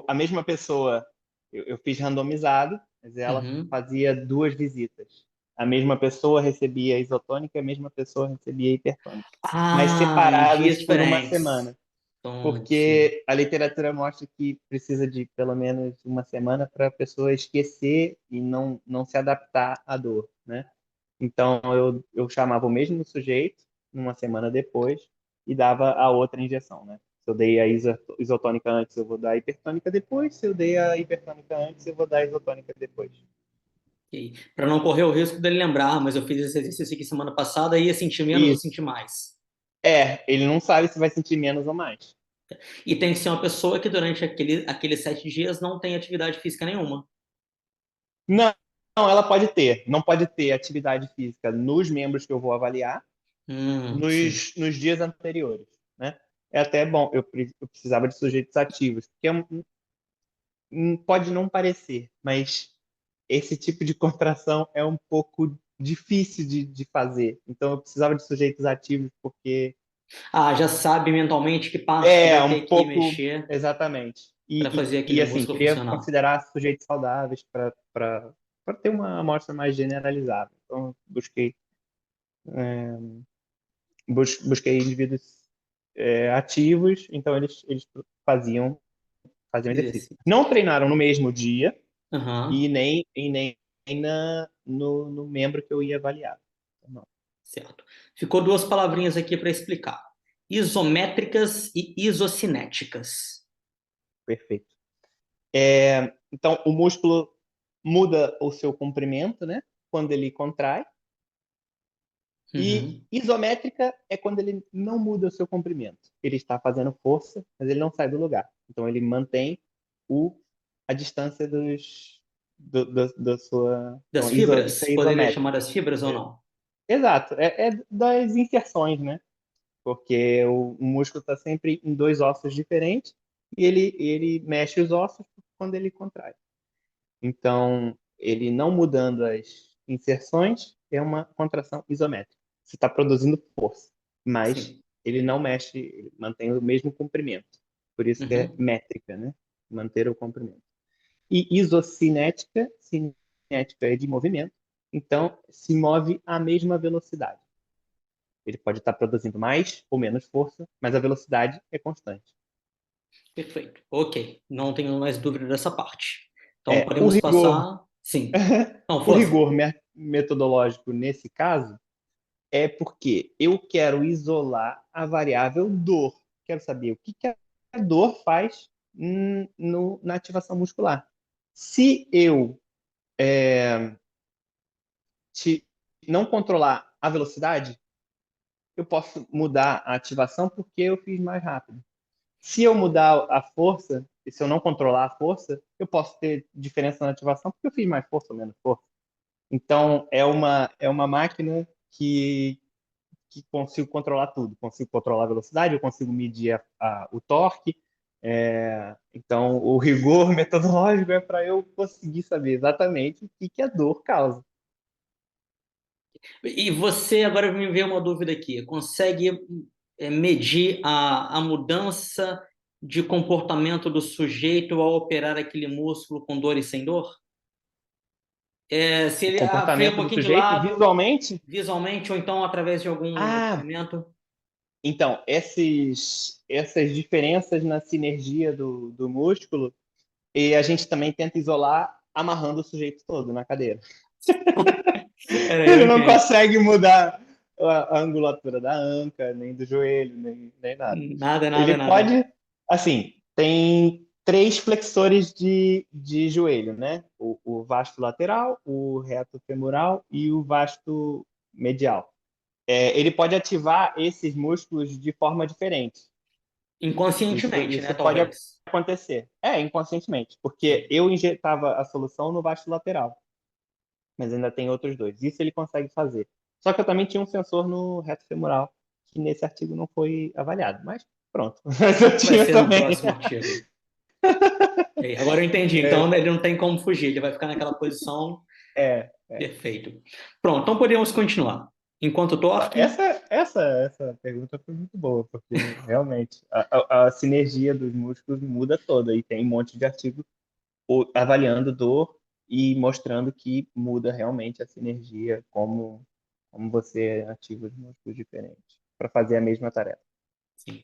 A mesma pessoa, eu fiz randomizado, mas ela Uhum. fazia 2 visitas. A mesma pessoa recebia isotônica, a mesma pessoa recebia hipertônica, mas Ah, em dias separados por uma diferentes. semana, Então, sim. porque a literatura mostra que precisa de pelo menos uma semana para a pessoa esquecer e não se adaptar à dor, né? Então, eu chamava o mesmo sujeito, uma semana depois, e dava a outra injeção, né? Se eu dei a isotônica antes, eu vou dar a hipertônica depois. Se eu dei a hipertônica antes, eu vou dar a isotônica depois. Para não correr o risco dele lembrar, mas eu fiz esse exercício aqui semana passada, ia sentir menos ou Isso. sentir mais. Ele não sabe se vai sentir menos ou mais. E tem que ser uma pessoa que durante aqueles 7 dias não tem atividade física nenhuma. Não, não, ela pode ter. Não pode ter atividade física nos membros que eu vou avaliar Sim. nos dias anteriores, né? É até bom, eu precisava de sujeitos ativos, porque pode não parecer, mas esse tipo de contração é um pouco difícil de fazer. Então, eu precisava de sujeitos ativos, porque Ah, já sabe mentalmente que parte que é vai um ter que pouco mexer exatamente. para E, fazer e, aquele e assim, músculo queria funcionar. considerar sujeitos saudáveis para ter uma amostra mais generalizada. Então, busquei indivíduos ativos, então eles faziam exercício. Exercício. Não treinaram no mesmo dia Aham, e nem no membro que eu ia avaliar. Não, certo. Ficou duas palavrinhas aqui para explicar: isométricas e isocinéticas. perfeito. Então, o músculo muda o seu comprimento, né? Quando ele contrai. E Uhum. isométrica é quando ele não muda o seu comprimento. Ele está fazendo força, mas ele não sai do lugar. Então, ele mantém a distância da sua. Das Então, isso fibras? é Poderia chamar isométrica. das fibras ou não? Exato. É das inserções, né? Porque o músculo está sempre em 2 ossos diferentes e ele mexe os ossos quando ele contrai. Então, ele não mudando as inserções é uma contração isométrica. Você está produzindo força, mas Sim. ele não mexe, ele mantém o mesmo comprimento. Por isso que é Uhum. métrica, né? Manter o comprimento. E isocinética, cinética é de movimento, então se move à mesma velocidade. Ele pode estar produzindo mais ou menos força, mas a velocidade é constante. Perfeito. Ok. Não tenho mais dúvida dessa parte. Então É, o podemos rigor, passar. Sim. Não, o força. rigor metodológico nesse caso é porque eu quero isolar a variável dor. Quero saber o que a dor faz na ativação muscular. Se eu te, não controlar a velocidade, eu posso mudar a ativação porque eu fiz mais rápido. Se eu mudar a força, e se eu não controlar a força, eu posso ter diferença na ativação porque eu fiz mais força ou menos força. Então, é uma máquina que consigo controlar tudo. Consigo controlar a velocidade, eu consigo medir o torque. Então, o rigor metodológico é para eu conseguir saber exatamente o que a dor causa. E você, agora me veio uma dúvida aqui, consegue medir a mudança de comportamento do sujeito ao operar aquele músculo com dor e sem dor? Se O ele freia um comportamento do pouquinho de sujeito lado, visualmente. visualmente, ou então através de algum Ah, equipamento? então, essas diferenças na sinergia do músculo, e a gente também tenta isolar amarrando o sujeito todo na cadeira. Peraí, Ele não ok. consegue mudar a angulatura da anca, nem do joelho, nem nada. Nada, Ele nada, nada. pode, assim, tem 3 flexores de joelho, né? O vasto lateral, o reto femoral e o vasto medial. Ele pode ativar esses músculos de forma diferente. Inconscientemente, né? Isso pode Talvez. acontecer. Inconscientemente, porque eu injetava a solução no vasto lateral, mas ainda tem outros dois. Isso ele consegue fazer. Só que eu também tinha um sensor no reto femoral, que nesse artigo não foi avaliado. Mas pronto, mas eu Vai tinha ser no também. próximo artigo. E aí, agora eu entendi. Então, ele não tem como fugir. Ele vai ficar naquela posição. É, Perfeito. Pronto, então podemos continuar. Enquanto torque, essa pergunta foi muito boa, porque realmente a sinergia dos músculos muda toda e tem um monte de artigo avaliando dor e mostrando que muda realmente a sinergia, como você ativa os músculos diferentes para fazer a mesma tarefa. sim.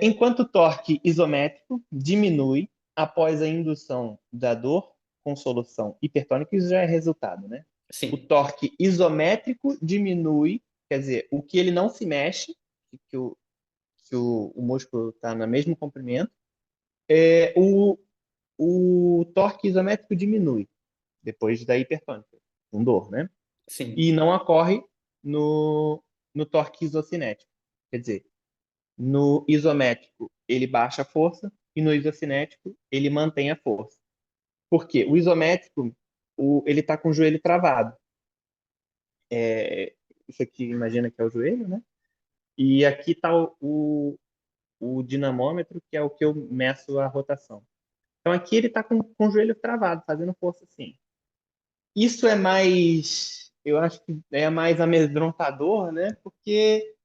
Enquanto o torque isométrico diminui após a indução da dor com solução hipertônica, isso já é resultado, né? O Sim. torque isométrico diminui, quer dizer, o que ele não se mexe, que o músculo está no mesmo comprimento, o torque isométrico diminui depois da hipertônica, com dor, né? Sim. E não ocorre no torque isocinético. Quer dizer, no isométrico ele baixa a força e no isocinético ele mantém a força. Por quê? O isométrico ele está com o joelho travado. Isso aqui imagina que é o joelho, né? E aqui está o dinamômetro, que é o que eu meço a rotação. Então aqui ele está com o joelho travado, fazendo força assim. Isso é mais, eu acho que é mais amedrontador, né? Porque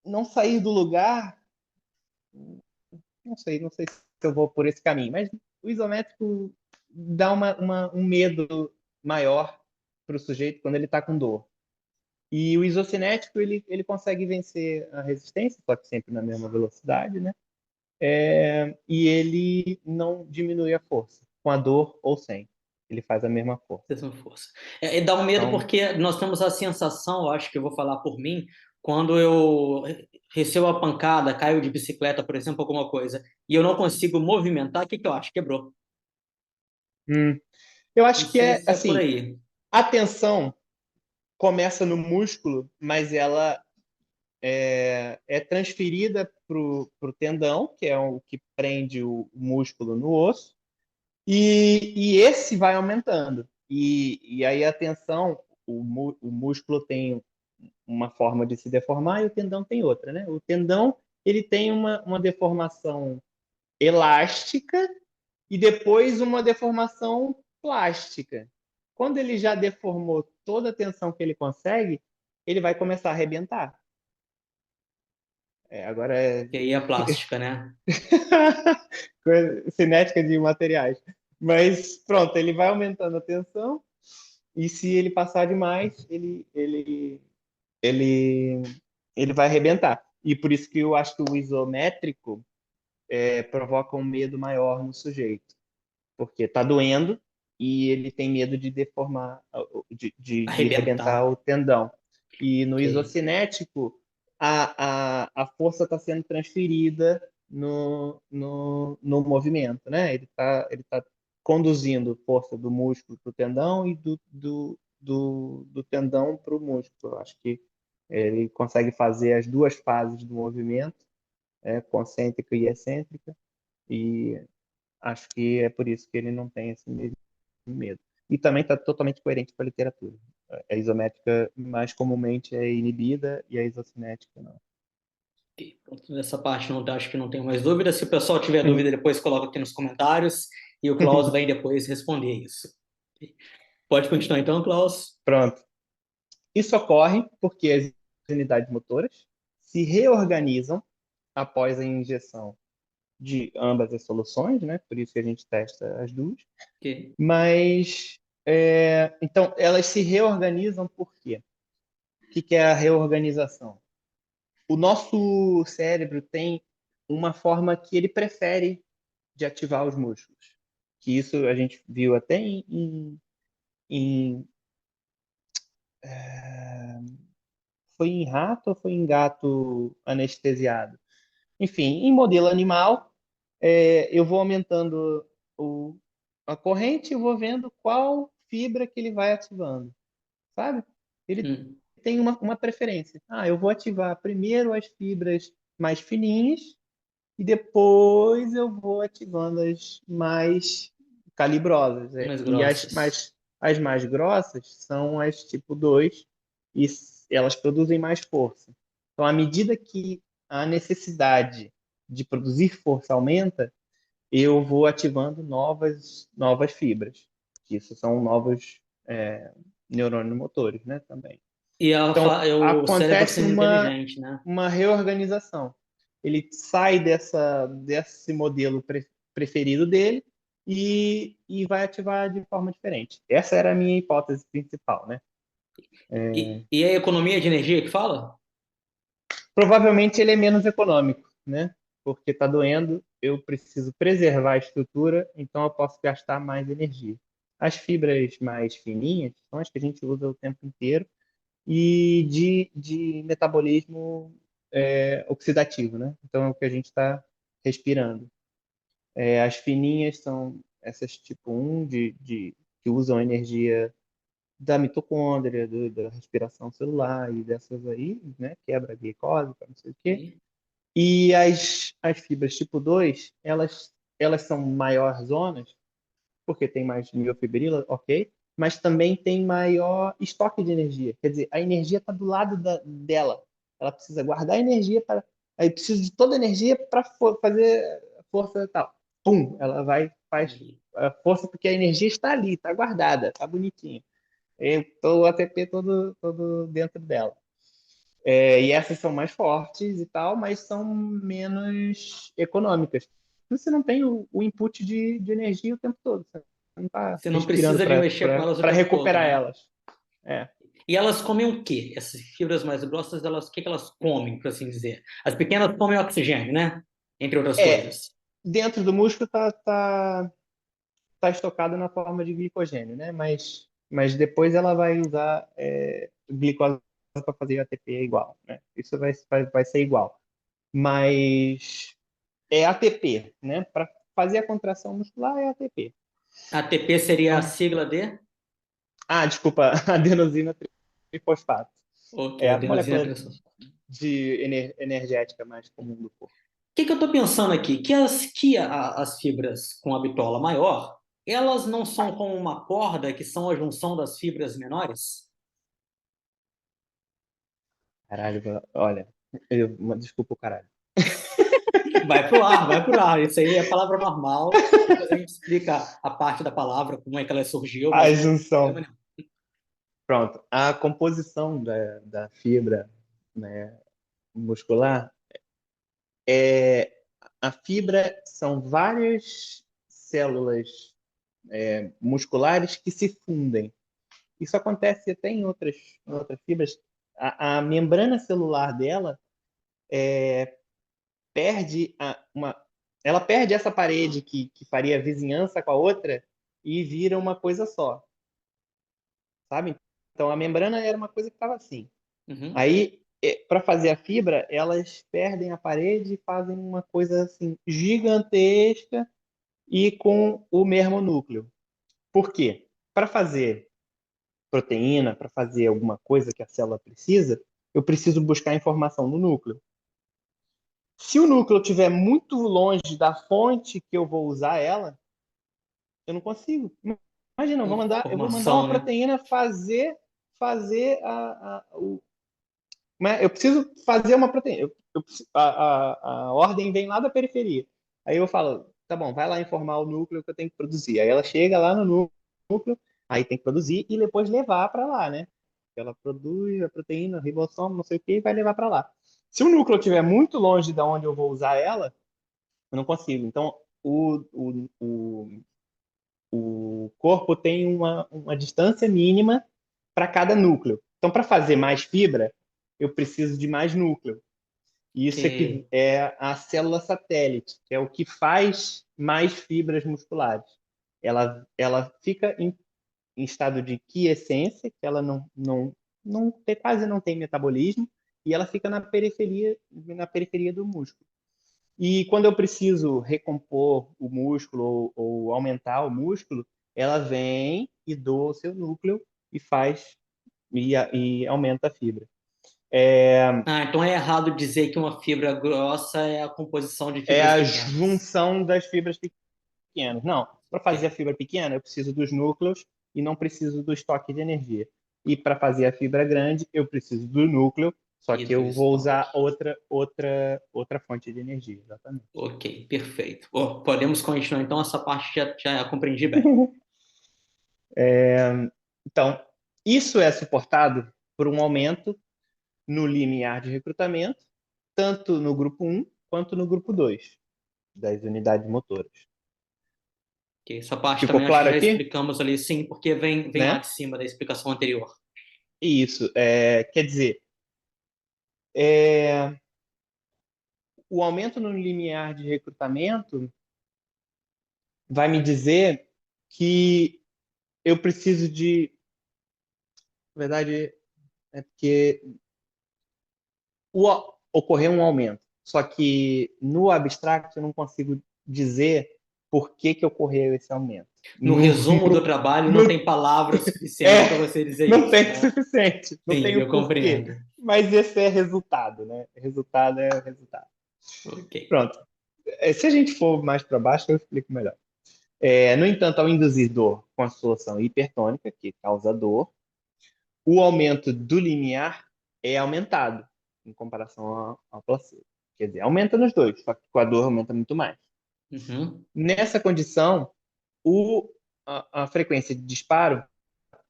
não sair do lugar, não sei se eu vou por esse caminho, mas o isométrico dá um medo maior para o sujeito quando ele está com dor. E o isocinético, ele consegue vencer a resistência, só que sempre na mesma velocidade, né? E ele não diminui a força, com a dor ou sem. Ele faz a mesma força. Mesma força. E dá um medo Então, porque nós temos a sensação, eu acho que eu vou falar por mim, quando eu recebo a pancada, caio de bicicleta, por exemplo, alguma coisa, e eu não consigo movimentar, o que que eu acho? Quebrou. eu Não acho que sei é se é por assim, aí. a tensão começa no músculo, mas ela é transferida para o tendão, que é o que prende o músculo no osso, e esse vai aumentando. E aí a tensão, o músculo tem uma forma de se deformar e o tendão tem outra, né? O tendão ele tem uma deformação elástica e depois uma deformação plástica. Quando ele já deformou toda a tensão que ele consegue, ele vai começar a arrebentar. Agora é Que aí é a plástica, né? cinética de materiais. Mas pronto, ele vai aumentando a tensão e se ele passar demais, ele, ele vai arrebentar. E por isso que eu acho que o isométrico provoca um medo maior no sujeito, porque está doendo e ele tem medo de deformar, de arrebentar Arrebentar. o tendão. E no Ok. isocinético, a força está sendo transferida no movimento, né? Ele tá conduzindo força do músculo para o tendão e do tendão para o músculo. Eu acho que ele consegue fazer as duas fases do movimento, concêntrica e excêntrica, e acho que é por isso que ele não tem esse mesmo medo. E também está totalmente coerente com a literatura. A isométrica mais comumente é inibida e a isocinética não. Ok. Pronto, nessa parte não, acho que não tenho mais dúvida. Se o pessoal tiver dúvida, depois coloca aqui nos comentários e o Klaus vai depois responder isso. Ok. Pode continuar então, Klaus. Pronto. Isso ocorre porque as unidades motoras se reorganizam após a injeção de ambas as soluções, né? Por isso que a gente testa as duas. Ok. Mas, então, elas se reorganizam por quê? O que é a reorganização? O nosso cérebro tem uma forma que ele prefere de ativar os músculos. Que isso a gente viu até em foi em rato ou foi em gato anestesiado? Enfim, em modelo animal, eu vou aumentando a corrente e vou vendo qual fibra que ele vai ativando, sabe? Ele Hum. tem uma preferência. Eu vou ativar primeiro as fibras mais fininhas e depois eu vou ativando as mais calibrosas. Mais E grossas. as mais grossas são as tipo 2 e elas produzem mais força. Então, à medida que a necessidade de produzir força aumenta, eu vou ativando novas fibras. Isso são novos neurônios motores, né, também. E Então, o cérebro acontece sendo inteligente, né? uma reorganização. Ele sai desse modelo preferido dele e vai ativar de forma diferente. Essa era a minha hipótese principal, né? E a economia de energia que fala? Provavelmente ele é menos econômico, né? Porque está doendo, eu preciso preservar a estrutura, então eu posso gastar mais energia. As fibras mais fininhas são as que a gente usa o tempo inteiro e de metabolismo oxidativo, né? Então é o que a gente está respirando. As fininhas são essas tipo 1 que usam energia da mitocôndria, da respiração celular e dessas aí, né? Quebra a glicose, para não sei o quê. E E as fibras tipo 2, elas são maior zonas, porque tem mais miofibrila, ok, mas também tem maior estoque de energia. Quer dizer, a energia está do lado dela. Ela precisa guardar energia para. Aí precisa de toda a energia para fazer força e tal. Pum! Ela vai, faz a força porque a energia está ali, está guardada, está bonitinha. Então, o ATP todo dentro dela. E essas são mais fortes e tal, mas são menos econômicas. Você não tem o input de energia o tempo todo. Você não está você não respirando precisa de mexer com elas o para tempo todo, recuperar né? elas. É. E elas comem o quê? Essas fibras mais grossas, o que que elas comem, por assim dizer? As pequenas comem oxigênio, né? Entre outras É, coisas. dentro do músculo tá estocado na forma de glicogênio, né? Mas depois ela vai usar glicose para fazer ATP igual, né? Isso vai ser igual. Mas é ATP, né? Para fazer a contração muscular é ATP. ATP seria a Então, sigla de? desculpa, adenosina trifosfato. Ok, É a adenosina molécula trifosfato. energética mais comum do corpo. O que que eu estou pensando aqui? As fibras com a bitola maior, elas não são como uma corda, que são a junção das fibras menores? Caralho, olha, desculpa o caralho. Vai pro ar, vai pro ar. Isso aí é palavra normal. Depois a gente explica a parte da palavra, como é que ela surgiu, mas A não tem problema junção. nenhum. Pronto. A composição da fibra, né, muscular é a fibra são várias células musculares que se fundem. Isso acontece até em outras fibras. A membrana celular dela perde ela perde essa parede que faria vizinhança com a outra e vira uma coisa só, sabe? Então a membrana era uma coisa que estava assim. Uhum. Aí, para fazer a fibra, elas perdem a parede e fazem uma coisa assim gigantesca e com o mesmo núcleo. Por quê? Para fazer proteína, para fazer alguma coisa que a célula precisa, eu preciso buscar informação no núcleo. Se o núcleo estiver muito longe da fonte que eu vou usar ela, eu não consigo. Imagina, eu vou mandar uma Informação, né? proteína fazer eu preciso fazer uma proteína. A ordem vem lá da periferia. Aí eu falo, tá bom, vai lá informar o núcleo que eu tenho que produzir. Aí ela chega lá no núcleo, aí tem que produzir e depois levar para lá, né? Ela produz a proteína, ribossomo, não sei o que, e vai levar para lá. Se o núcleo estiver muito longe de onde eu vou usar ela, eu não consigo. Então, o corpo tem uma distância mínima para cada núcleo. Então, para fazer mais fibra, eu preciso de mais núcleo. E isso Que é a célula satélite, que é o que faz mais fibras musculares. Ela fica em estado de quiescência, que ela quase não tem metabolismo, e ela fica na periferia do músculo. E quando eu preciso recompor o músculo ou aumentar o músculo, ela vem e doa o seu núcleo e faz e aumenta a fibra. É, Ah, então é errado dizer que uma fibra grossa é a composição de é fibras a pequenas. junção das fibras pequenas. Não, para Ok, fazer a fibra pequena, eu preciso dos núcleos e não preciso do estoque de energia. E para fazer a fibra grande, eu preciso do núcleo, só e que do eu vou usar estoque. outra fonte de energia, exatamente. Ok, perfeito. Oh, podemos continuar, então essa parte já compreendi bem. Então, isso é suportado por um aumento no limiar de recrutamento, tanto no grupo um quanto no grupo 2 das unidades motoras. Ok, essa parte Ficou também acho que claro já aqui? explicamos ali, sim, porque vem lá Né? de cima da explicação anterior. Isso, quer dizer, é, o aumento no limiar de recrutamento vai me dizer que eu preciso de, na verdade, é porque ocorreu um aumento, só que no abstract eu não consigo dizer por que ocorreu esse aumento. No resumo do trabalho, não No, tem palavras suficientes para é, você dizer não isso, tem o né? suficiente, não Sim, tem o eu porquê. compreendo. Mas esse é resultado, né? Resultado é resultado. Ok. Pronto. Se a gente for mais para baixo, eu explico melhor. No entanto, ao induzir dor com a solução hipertônica, que causa dor, o aumento do limiar é aumentado em comparação ao placebo. Quer dizer, aumenta nos dois, só que com a dor aumenta muito mais. Uhum. Nessa condição, a frequência de disparo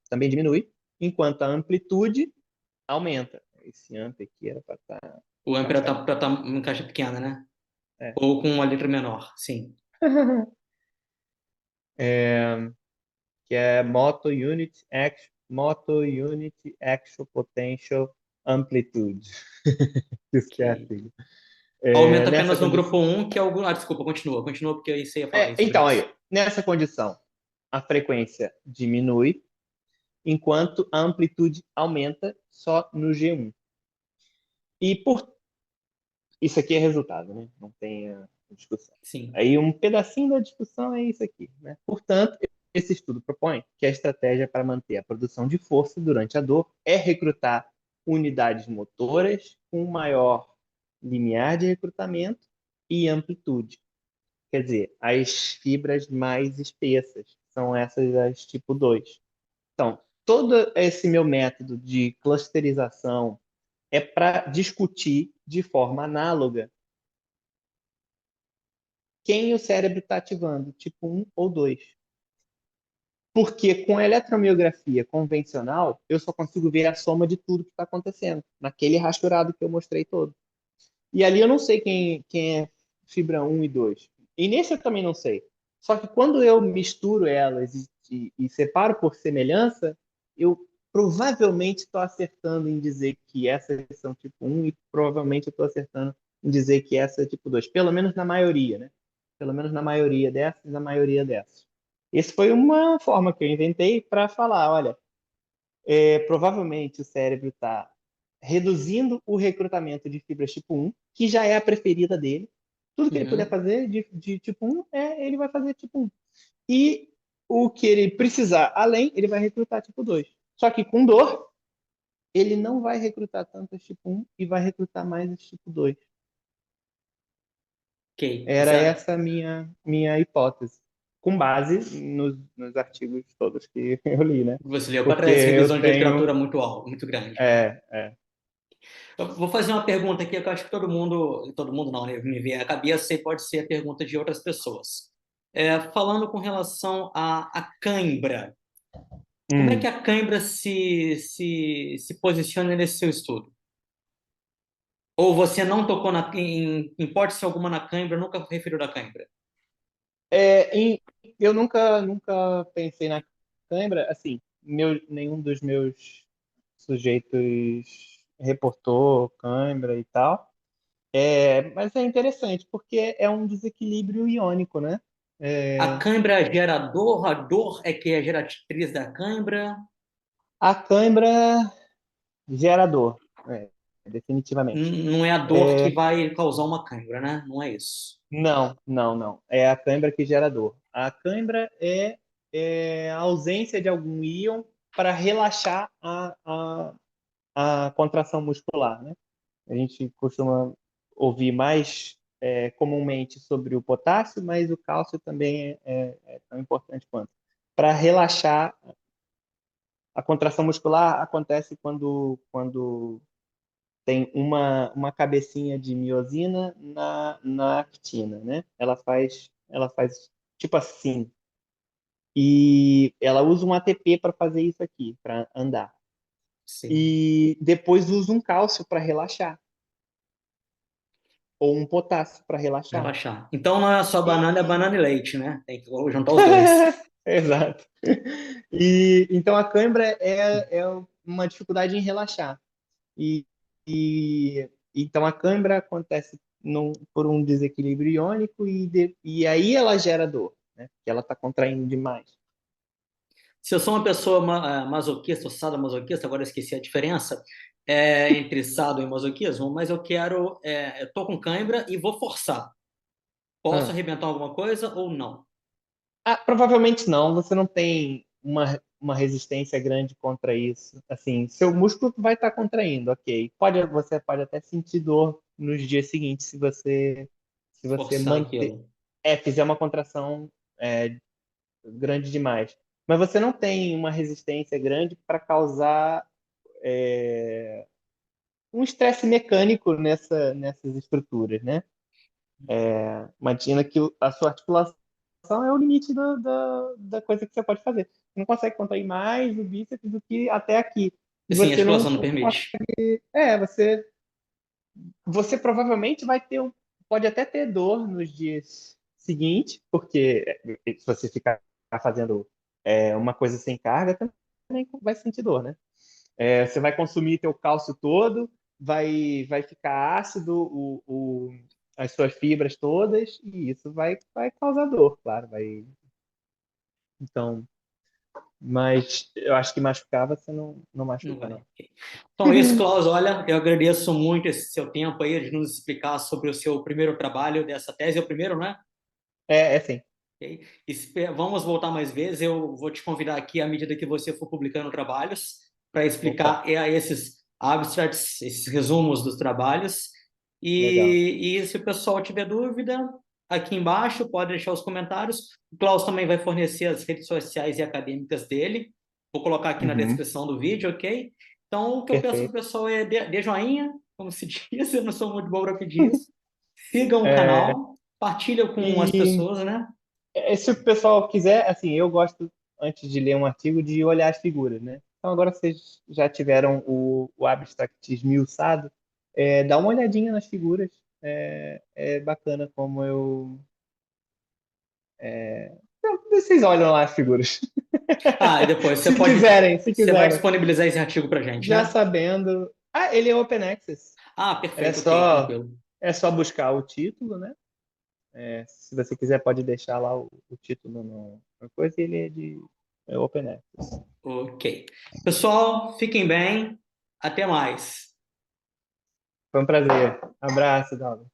também diminui, enquanto a amplitude aumenta. Esse amp aqui era para estar O Ampere tá, encaixadinho. tá em caixa pequena, né? É. Ou com uma letra menor, sim. É, que é Moto Unit Actual Potential Amplitude. Isso que é a Ok. sigla. Aumenta Nessa apenas no grupo condição. um, que é o. Ah, desculpa, continua, porque aí você ia falar aí sobre Então, isso. aí, nessa condição, a frequência diminui, enquanto a amplitude aumenta só no G1. E por isso aqui é resultado, né? Não tem discussão. Sim. Aí um pedacinho da discussão é isso aqui, né? Portanto, esse estudo propõe que a estratégia para manter a produção de força durante a dor é recrutar unidades motoras com maior limiar de recrutamento e amplitude. Quer dizer, as fibras mais espessas, são essas as tipo 2. Então, todo esse meu método de clusterização é para discutir de forma análoga quem o cérebro está ativando, tipo um ou 2. Porque com a eletromiografia convencional, eu só consigo ver a soma de tudo que está acontecendo, naquele rasturado que eu mostrei todo. E ali eu não sei quem é fibra um e 2. E nesse eu também não sei. Só que quando eu misturo elas e separo por semelhança, eu provavelmente estou acertando em dizer que essas são tipo um e provavelmente eu estou acertando em dizer que essa é tipo 2. Pelo menos na maioria, né? Pelo menos na maioria dessas, na maioria dessas. Essa foi uma forma que eu inventei para falar, olha, provavelmente o cérebro está reduzindo o recrutamento de fibras tipo um, que já é a preferida dele. Tudo que ele puder Uhum. fazer de tipo um, ele vai fazer tipo um. E o que ele precisar além, ele vai recrutar tipo 2. Só que com dor, ele não vai recrutar tanto as tipo um e vai recrutar mais as tipo 2. Ok. Era essa a minha hipótese, com base nos artigos todos que eu li, né? Você leu para Porque trás, eu revisão de literatura tenho. muito grande. É. Eu vou fazer uma pergunta aqui que eu acho que todo mundo não, né, me vem à cabeça e pode ser a pergunta de outras pessoas. Falando com relação à cãibra, como é que Hum. a cãibra se posiciona nesse seu estudo? Ou você não tocou em hipótese alguma na cãibra, nunca referiu da cãibra? Eu nunca pensei na cãibra, assim, nenhum dos meus sujeitos reportou cãibra e tal. Mas é interessante, porque é um desequilíbrio iônico, né? A É, cãibra gera dor, a dor é que é a geratriz da cãibra. a cãibra gera dor, definitivamente. Não é a dor que vai causar uma cãibra, né? Não é isso. Não. É a cãibra que gera dor. A cãibra é a ausência de algum íon para relaxar a contração muscular, né? A gente costuma ouvir mais comumente sobre o potássio, mas o cálcio também é tão importante quanto. Para relaxar, a contração muscular acontece quando tem uma cabecinha de miosina na actina, né? Ela faz tipo assim. E ela usa um ATP para fazer isso aqui, para andar. Sim, E depois usa um cálcio para relaxar, ou um potássio para relaxar. relaxar. Então não é só banana, é E... banana e leite, né? Tem que juntar os dois. Exato. E então a cãibra é uma dificuldade em relaxar. E, então a cãibra acontece por um desequilíbrio iônico e aí ela gera dor, né? Porque ela está contraindo demais. Se eu sou uma pessoa masoquista ou sadomasoquista, agora eu esqueci a diferença entre sado e masoquismo, mas eu tô com cãibra e vou forçar. Posso Ah. arrebentar alguma coisa ou não? Provavelmente não, você não tem uma resistência grande contra isso. Assim, seu músculo vai estar contraindo, ok. Você pode até sentir dor nos dias seguintes se você Forçar aquilo. fizer uma contração grande demais. Mas você não tem uma resistência grande para causar um estresse mecânico nessas estruturas, né? Imagina que a sua articulação é o limite da coisa que você pode fazer. Você não consegue contrair mais o bíceps do que até aqui. E Sim, a você não articulação não permite. você provavelmente pode até ter dor nos dias seguintes, porque se você ficar fazendo uma coisa sem carga, também vai sentir dor, né? Você vai consumir teu cálcio todo, vai ficar ácido as suas fibras todas, e isso vai causar dor, claro. Então, mas eu acho que machucar você não Não machuca, vai. não. Ok. Então, é isso, Klaus. Olha, eu agradeço muito esse seu tempo aí de nos explicar sobre o seu primeiro trabalho dessa tese. É o primeiro, né? É sim. Ok? Vamos voltar mais vezes. Eu vou te convidar aqui à medida que você for publicando trabalhos para Opa, explicar esses abstracts, esses resumos dos trabalhos. legal. E se o pessoal tiver dúvida, aqui embaixo pode deixar os comentários. O Klaus também vai fornecer as redes sociais e acadêmicas dele. Vou colocar aqui na Uhum, descrição do vídeo, ok? Então, o que eu peço para o perfeito. pessoal é dê joinha, como se diz, eu não sou muito bom para pedir isso. Sigam o É, canal, partilham com as e pessoas, né? se o pessoal quiser, assim, eu gosto, antes de ler um artigo, de olhar as figuras, né? Então, agora vocês já tiveram o abstract esmiuçado, dá uma olhadinha nas figuras. É bacana como Então, vocês olham lá as figuras. Ah, e depois Se quiserem, se você vai quiserem. disponibilizar esse artigo para gente, Já né? sabendo. Ele é Open Access. Ah, É perfeito, ok, só, tranquilo. é só buscar o título, né? Se você quiser, pode deixar lá o título na coisa e ele é Open Access. Ok. Pessoal, fiquem bem. Até mais. Foi um prazer. Abraço, Dalva.